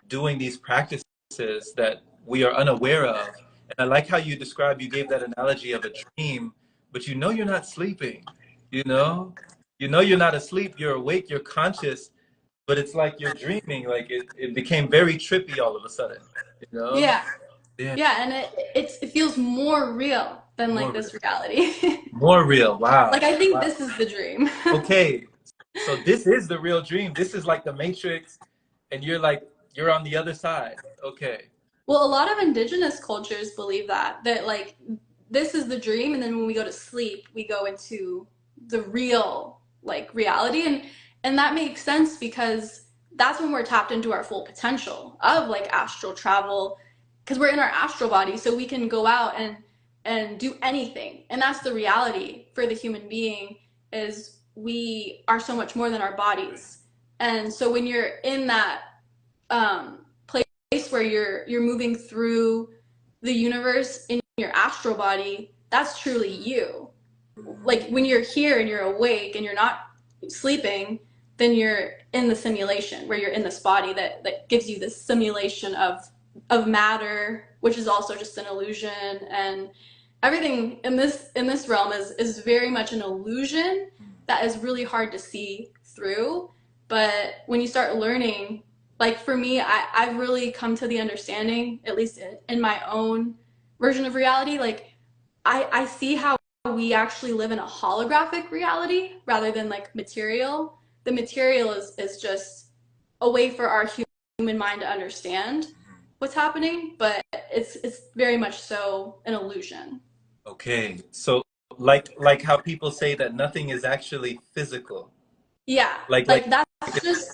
doing these practices that we are unaware of. And I like how you gave that analogy of a dream, but you're not sleeping, you know? You're not asleep, you're awake, you're conscious, but it's like you're dreaming, like it became very trippy all of a sudden, you know? Yeah. Yeah, Yeah, and it feels more real than more like real. this reality. More real. Like Wow. I think Wow. this is the dream. Okay. So this is the real dream. This is like the Matrix, and you're on the other side. Okay. Well, a lot of indigenous cultures believe that like this is the dream, and then when we go to sleep, we go into the real like reality, and that makes sense because that's when we're tapped into our full potential of like astral travel, because we're in our astral body, so we can go out and do anything, and that's the reality for the human being, is we are so much more than our bodies. And so when you're in that place where you're moving through the universe in your astral body, that's truly you. Like when you're here and you're awake and you're not sleeping, then you're in the simulation where you're in this body that gives you this simulation of matter, which is also just an illusion. And everything in this realm is very much an illusion that is really hard to see through. But when you start learning, like for me, I've really come to the understanding, at least in my own version of reality, like I see how we actually live in a holographic reality rather than like material. The material is just a way for our human mind to understand what's happening, but it's very much so an illusion. Okay. So like how people say that nothing is actually physical. Yeah, Like like that's just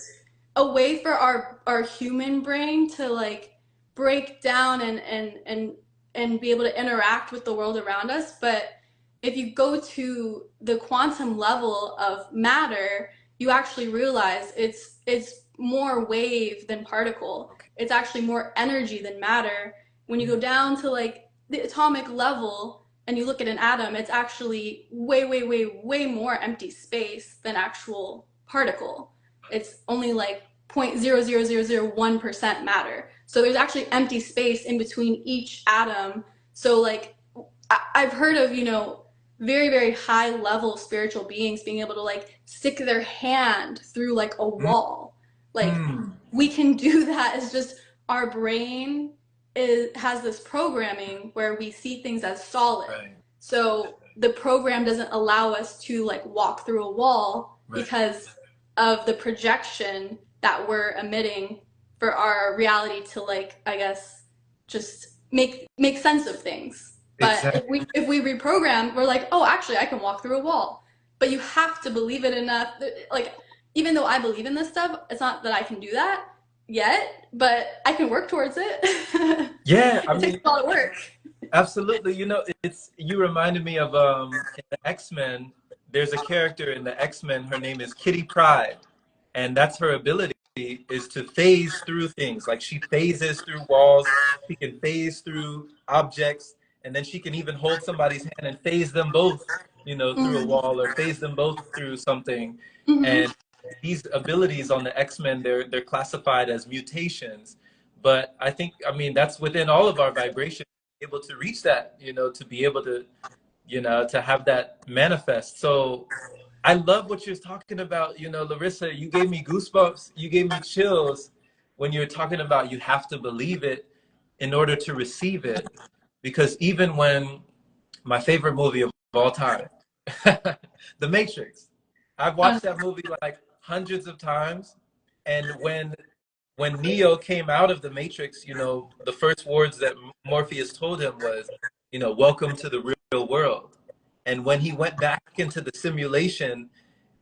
a way for our human brain to like break down and be able to interact with the world around us. But if you go to the quantum level of matter, you actually realize it's more wave than particle. It's actually more energy than matter. When you go down to like the atomic level and you look at an atom, it's actually way, way, way, way more empty space than actual particle. It's only like 0.00001% matter. So there's actually empty space in between each atom. So like I've heard of, very, very high level spiritual beings being able to like stick their hand through like a wall. Like mm, we can do that. It's just our brain has this programming where we see things as solid. right, So the program doesn't allow us to like walk through a wall right. because of the projection that we're emitting for our reality to like, I guess, just make sense of things. But Exactly. if we reprogram, we're like, oh, actually, I can walk through a wall. But you have to believe it enough. Like, even though I believe in this stuff, it's not that I can do that yet, but I can work towards it. Yeah, I It takes mean, a lot of work. absolutely. You reminded me of in the X-Men, there's a character in the X-Men, her name is Kitty Pryde, and that's her ability is to phase through things. Like she phases through walls, she can phase through objects. and then she can even hold somebody's hand and phase them both, you know, through a wall, or phase them both through something. Mm-hmm. And these abilities on the X-Men, they're classified as mutations. But I think, I mean, that's within all of our vibration, able to reach that, you know, to be able to, you know, to have that manifest. So I love what you're talking about. You know, Larissa, you gave me goosebumps, you gave me chills when you're talking about you have to believe it in order to receive it. Because even when my favorite movie of all time, The Matrix, I've watched that movie like hundreds of times. And when Neo came out of the Matrix, you know, the first words that Morpheus told him was, you know, welcome to the real world. And when he went back into the simulation,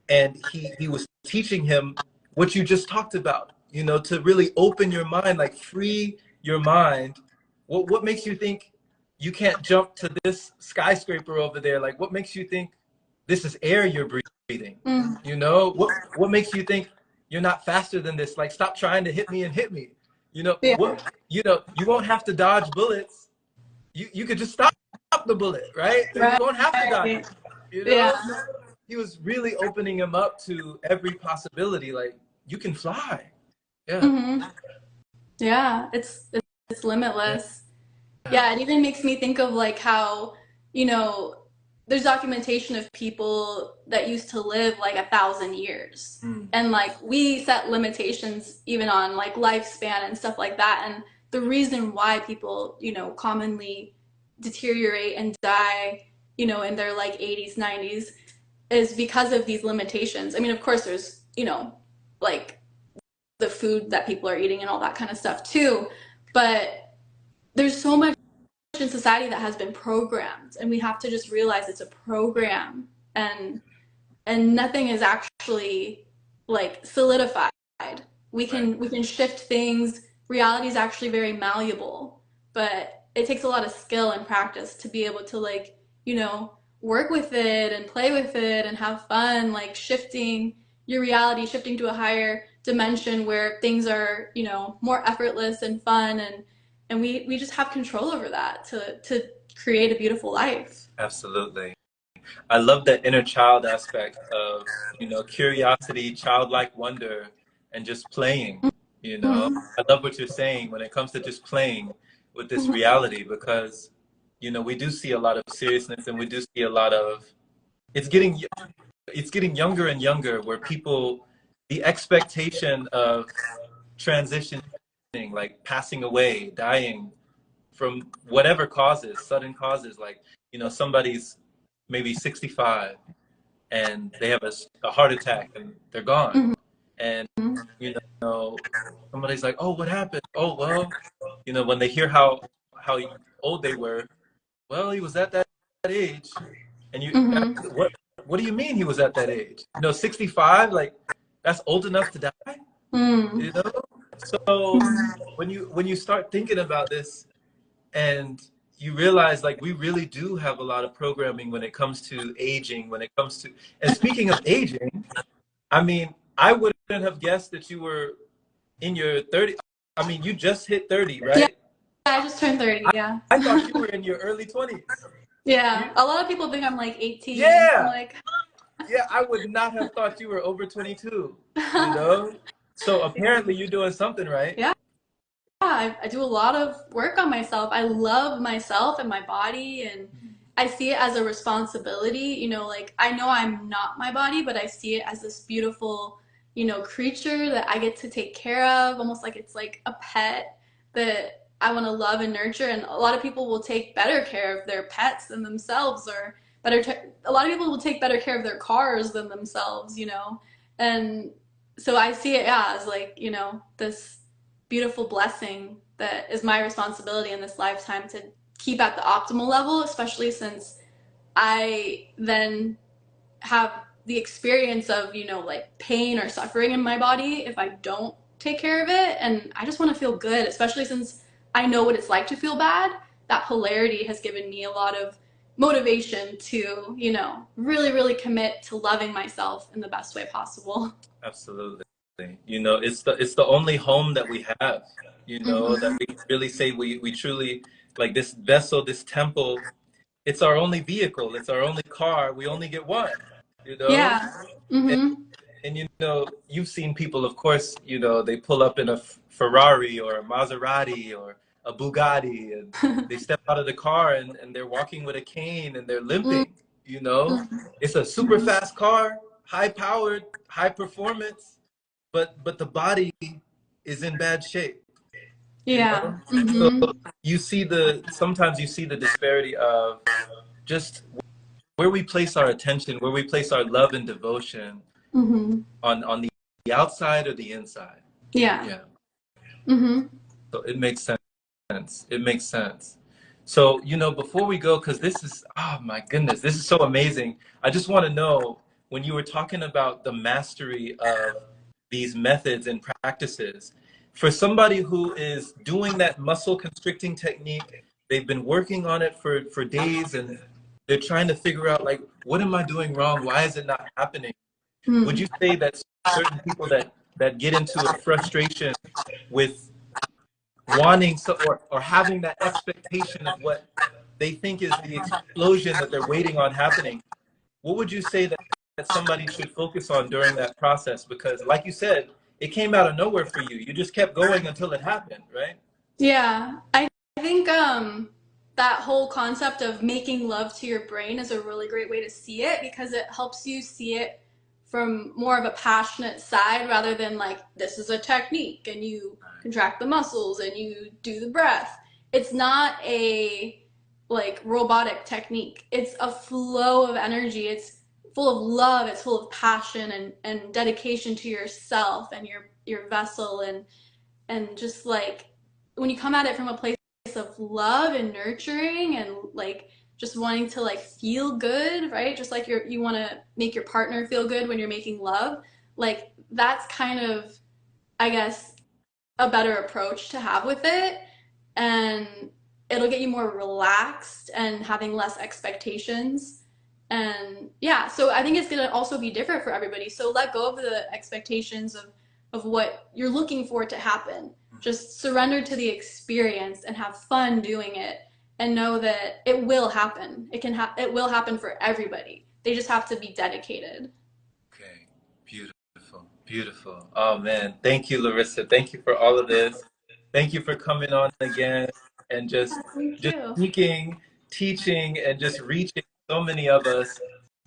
and he was teaching him what you just talked about, you know, to really open your mind, like free your mind. What makes you think you can't jump to this skyscraper over there? Like, what makes you think this is air you're breathing? Mm. You know, what makes you think you're not faster than this? Like, stop trying to hit me and hit me. You know Yeah. what? You know, you won't have to dodge bullets. You could just stop the bullet, right? You Right. won't have to dodge it. You Yeah. know, so he was really opening him up to every possibility. Like, you can fly. Yeah. Mm-hmm. Yeah. It's limitless. Yeah, it even makes me think of like how, you know, there's documentation of people that used to live like 1,000 years. Mm. And like we set limitations even on like lifespan and stuff like that. And the reason why people, you know, commonly deteriorate and die, you know, in their like 80s, 90s is because of these limitations. I mean, of course, there's, you know, like the food that people are eating and all that kind of stuff too. But there's so much in society that has been programmed, and we have to just realize it's a program, and nothing is actually like solidified. We can shift things. Reality is actually very malleable, but it takes a lot of skill and practice to be able to, like, you know, work with it and play with it and have fun, like shifting your reality, shifting to a higher dimension where things are, you know, more effortless and fun, and we just have control over that to create a beautiful life. Absolutely. I love that inner child aspect of, you know, curiosity, childlike wonder, and just playing. You know, Mm-hmm. I love what you're saying when it comes to just playing with this Mm-hmm. reality, because, you know, we do see a lot of seriousness, and we do see a lot of, it's getting it's getting younger and younger, where people, the expectation of transitioning, like passing away, dying from whatever causes, sudden causes, like, you know, somebody's maybe 65 and they have a heart attack and they're gone. And, you know, somebody's like, oh, what happened? Oh, well, you know, when they hear how old they were, well, he was at that age. And you ask, Mm-hmm. what do you mean he was at that age? You know, 65, like, that's old enough to die, Mm-hmm. you know? So when you start thinking about this, and you realize, like, we really do have a lot of programming when it comes to aging, when it comes to, and speaking of aging, I mean, I wouldn't have guessed that you were in your 30s. I mean, you just hit 30, Yeah, right? I just turned 30. Yeah. I thought you were in your early 20s. Yeah, You, a lot of people think I'm like 18. I'm yeah, like, yeah, I would not have thought you were over 22, you know? So apparently you're doing something right. yeah, I do a lot of work on myself. I love myself and my body, and I see it as a responsibility. You know, like I know I'm not my body, but I see it as this beautiful, you know, creature that I get to take care of, almost like it's like a pet that I want to love and nurture. And a lot of people will take better care of their pets than themselves, or a lot of people will take better care of their cars than themselves, you know. And so I see it, yeah, as like, you know, this beautiful blessing that is my responsibility in this lifetime to keep at the optimal level, especially since I then have the experience of, you know, like pain or suffering in my body if I don't take care of it. And I just want to feel good, especially since I know what it's like to feel bad. That polarity has given me a lot of motivation to, you know, really, really commit to loving myself in the best way possible. Absolutely. You know, it's the only home that we have, you know, that Mm-hmm. we can really say we truly like this vessel, this temple, it's our only vehicle, it's our only car. We only get one, you know? Yeah. And, Mm-hmm. and you know, you've seen people, of course, you know, they pull up in a Ferrari or a Maserati or a Bugatti, and they step out of the car and they're walking with a cane and they're limping, you know? It's a super Mm-hmm. fast car, high powered, high performance, but the body is in bad shape, you Yeah. know? So Mm-hmm. you see sometimes you see the disparity of just where we place our attention, where we place our love and devotion Mm-hmm. on the outside or the inside. Yeah. Yeah. Mm-hmm. So it makes sense. It makes sense. So, you know, before we go, because this is, oh my goodness, this is so amazing. I just want to know, when you were talking about the mastery of these methods and practices, for somebody who is doing that muscle constricting technique, they've been working on it for days and they're trying to figure out, like, what am I doing wrong? Why is it not happening? Would Mm. you say that certain people that get into a frustration with wanting so, or having that expectation of what they think is the explosion that they're waiting on happening, what would you say that somebody should focus on during that process? Because like you said, it came out of nowhere for you. You just kept going until it happened, right? Yeah. I think that whole concept of making love to your brain is a really great way to see it because it helps you see it from more of a passionate side rather than like this is a technique and you contract the muscles and you do the breath. It's not a like robotic technique. It's a flow of energy. It's full of love, it's full of passion and dedication to yourself and your vessel and just like when you come at it from a place of love and nurturing and like just wanting to like feel good, right? Just like you want to make your partner feel good when you're making love. Like that's kind of, I guess, a better approach to have with it. And it'll get you more relaxed and having less expectations. And yeah, so I think it's going to also be different for everybody. So let go of the expectations of what you're looking for to happen. Just surrender to the experience and have fun doing it and know that it will happen. It will happen for everybody. They just have to be dedicated. Okay, beautiful, beautiful. Oh man, thank you, Larissa. Thank you for all of this. Thank you for coming on again and Thank just you. speaking, teaching, and just reaching so many of us.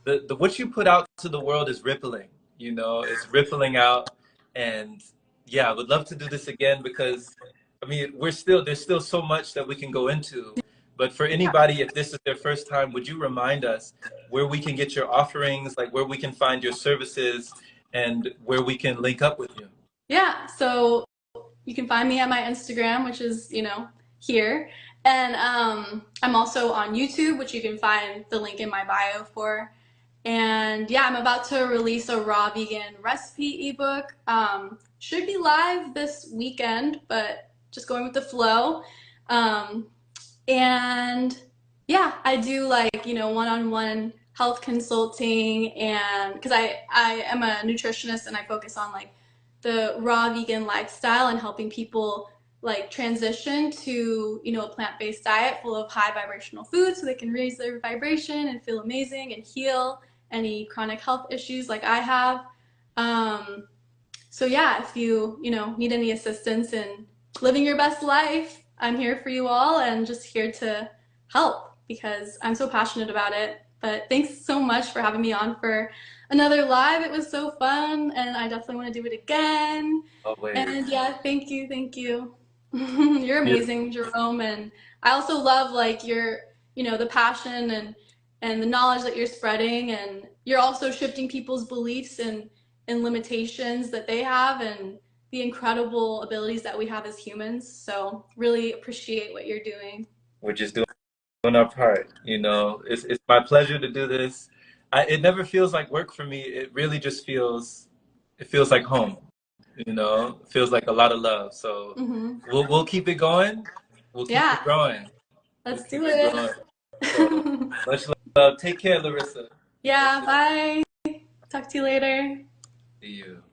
The what you put out to the world is rippling. You know, it's rippling out, and yeah, I would love to do this again because I mean, there's still so much that we can go into. But for anybody, if this is their first time, would you remind us where we can get your offerings, like where we can find your services, and where we can link up with you? Yeah, so you can find me at my Instagram, which is, here. And I'm also on YouTube, which you can find the link in my bio for. And yeah, I'm about to release a raw vegan recipe ebook. Should be live this weekend, but just going with the flow. Um, and yeah, I do like, one-on-one health consulting and because I am a nutritionist and I focus on like the raw vegan lifestyle and helping people like transition to, a plant-based diet full of high vibrational foods so they can raise their vibration and feel amazing and heal any chronic health issues like I have. Um, so yeah, if you need any assistance in living your best life, I'm here for you all and just here to help because I'm so passionate about it. But thanks so much for having me on for another live. It was so fun and I definitely want to do it again. Always. And yeah, thank you, thank you. You're Beautiful. amazing, Jerome, and I also love like the passion and the knowledge that you're spreading and you're also shifting people's beliefs and limitations that they have and the incredible abilities that we have as humans. So really appreciate what you're doing. We're just doing our part. You know, it's my pleasure to do this. It never feels like work for me. It really just feels like home. You know, it feels like a lot of love. So Hmm. we'll keep it going. We'll keep Yeah, it growing. We'll let's do keep it growing. it. So much love. Take care, Larissa. Yeah, bye. Talk to you later. See you.